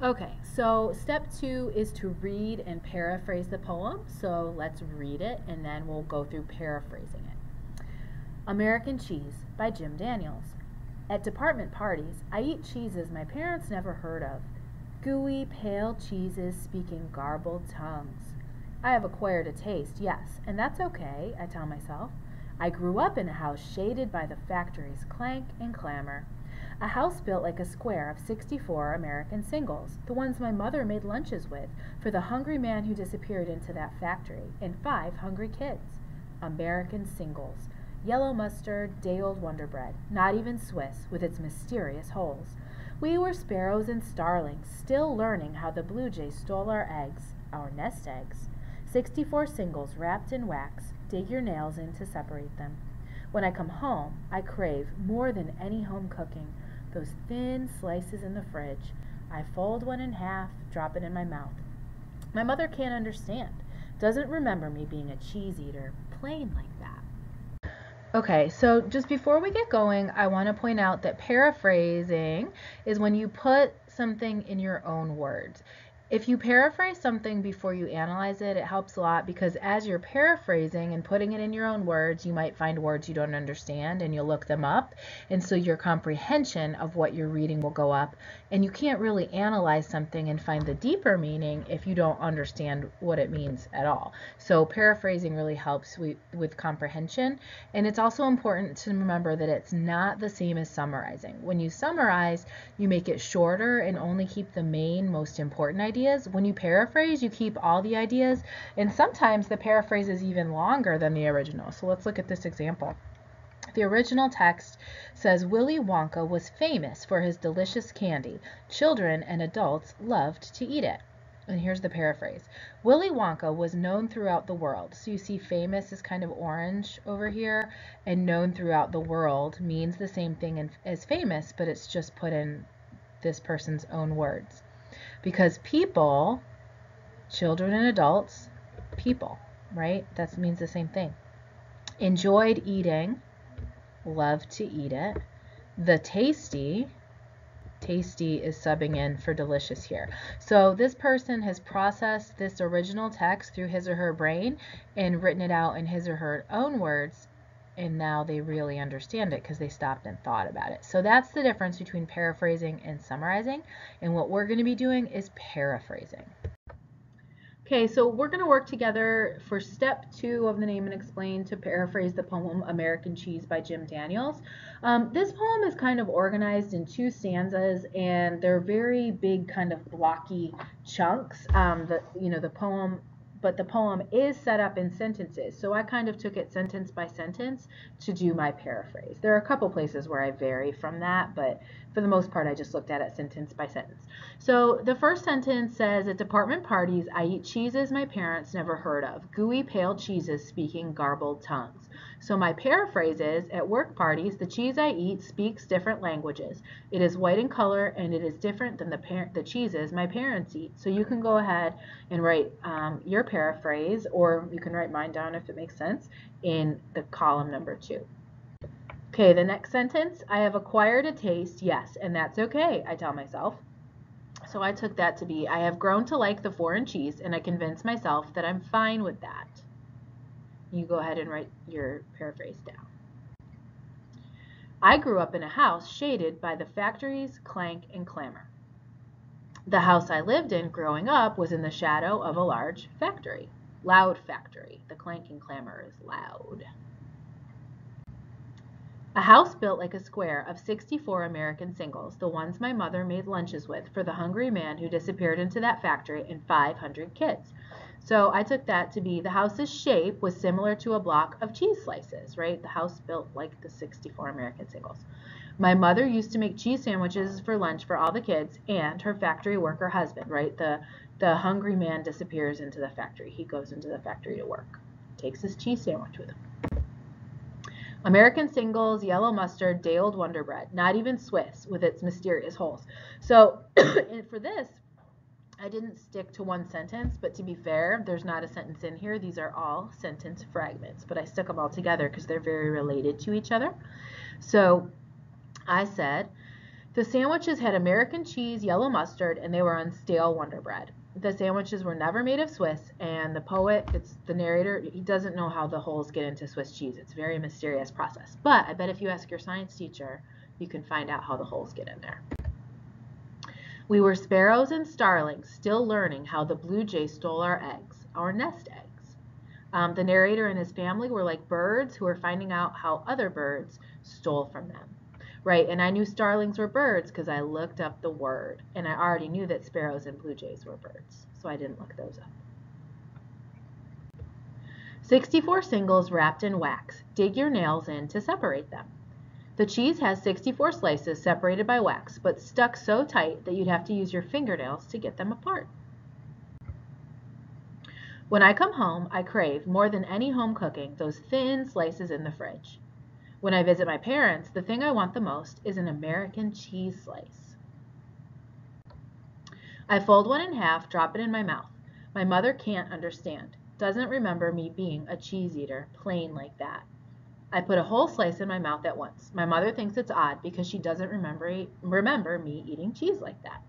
Okay, so step 2 is to read and paraphrase the poem. So let's read it and then we'll go through paraphrasing it. American Cheese by Jim Daniels. At department parties, I eat cheeses my parents never heard of. Gooey, pale cheeses speaking garbled tongues. I have acquired a taste, yes, and that's okay, I tell myself. I grew up in a house shaded by the factory's clank and clamor. A house built like a square of 64 American singles, the ones my mother made lunches with for the hungry man who disappeared into that factory, and 5 hungry kids. American singles. Yellow mustard, day-old Wonder Bread, not even Swiss, with its mysterious holes. We were sparrows and starlings, still learning how the blue jay stole our eggs, our nest eggs. 64 singles wrapped in wax, dig your nails in to separate them. When I come home, I crave, more than any home cooking, those thin slices in the fridge. I fold one in half, drop it in my mouth. My mother can't understand, doesn't remember me being a cheese eater, plain like that. Okay, so just before we get going, I want to point out that paraphrasing is when you put something in your own words. If you paraphrase something before you analyze it, it helps a lot because as you're paraphrasing and putting it in your own words, you might find words you don't understand and you'll look them up. And so your comprehension of what you're reading will go up. And you can't really analyze something and find the deeper meaning if you don't understand what it means at all. So paraphrasing really helps with comprehension. And it's also important to remember that it's not the same as summarizing. When you summarize, you make it shorter and only keep the main, most important ideas. When you paraphrase, you keep all the ideas, and sometimes the paraphrase is even longer than the original. So let's look at this example. The original text says Willy Wonka was famous for his delicious candy. Children and adults loved to eat it. And here's the paraphrase. Willy Wonka was known throughout the world. So you see famous is kind of orange over here, and known throughout the world means the same thing as famous, but it's just put in this person's own words. Because people, children and adults, people, right? That means the same thing. Enjoyed eating, loved to eat it. The tasty is subbing in for delicious here. So this person has processed this original text through his or her brain and written it out in his or her own words, and now they really understand it because they stopped and thought about it. So that's the difference between paraphrasing and summarizing, and what we're going to be doing is paraphrasing. Okay, so we're going to work together for step 2 of the Name and Explain to paraphrase the poem American Cheese by Jim Daniels. This poem is kind of organized in 2 stanzas, and they're very big, kind of blocky chunks. The poem is set up in sentences, so I kind of took it sentence by sentence to do my paraphrase. There are a couple places where I vary from that, but for the most part, I just looked at it sentence by sentence. So the first sentence says, at department parties, I eat cheeses my parents never heard of, gooey pale cheeses speaking garbled tongues. So my paraphrase is, at work parties, the cheese I eat speaks different languages. It is white in color, and it is different than the cheeses my parents eat. So you can go ahead and write your paraphrase, or you can write mine down if it makes sense, in the column number 2. Okay, the next sentence, I have acquired a taste, yes, and that's okay, I tell myself. So I took that to be, I have grown to like the foreign cheese, and I convince myself that I'm fine with that. You go ahead and write your paraphrase down. I grew up in a house shaded by the factory's clank and clamor. The house I lived in growing up was in the shadow of a large factory. Loud factory. The clank and clamor is loud. A house built like a square of 64 American singles, the ones my mother made lunches with for the hungry man who disappeared into that factory, and 500 kids. So I took that to be the house's shape was similar to a block of cheese slices, right? The house built like the 64 American singles. My mother used to make cheese sandwiches for lunch for all the kids and her factory worker husband, right? The hungry man disappears into the factory. He goes into the factory to work. Takes his cheese sandwich with him. American singles, yellow mustard, day-old Wonder Bread, not even Swiss with its mysterious holes. So for this, I didn't stick to one sentence, but to be fair, there's not a sentence in here. These are all sentence fragments, but I stuck them all together because they're very related to each other. So I said, The sandwiches had American cheese, yellow mustard, and they were on stale Wonder Bread. The sandwiches were never made of Swiss, and the poet, it's the narrator, he doesn't know how the holes get into Swiss cheese. It's a very mysterious process. But I bet if you ask your science teacher, you can find out how the holes get in there. We were sparrows and starlings, still learning how the blue jay stole our eggs, our nest eggs. The narrator and his family were like birds who were finding out how other birds stole from them. Right, and I knew starlings were birds because I looked up the word, and I already knew that sparrows and blue jays were birds, so I didn't look those up. 64 singles wrapped in wax. Dig your nails in to separate them. The cheese has 64 slices separated by wax, but stuck so tight that you'd have to use your fingernails to get them apart. When I come home, I crave, more than any home cooking, those thin slices in the fridge. When I visit my parents, the thing I want the most is an American cheese slice. I fold one in half, drop it in my mouth. My mother can't understand, doesn't remember me being a cheese eater, plain like that. I put a whole slice in my mouth at once. My mother thinks it's odd because she doesn't remember me eating cheese like that.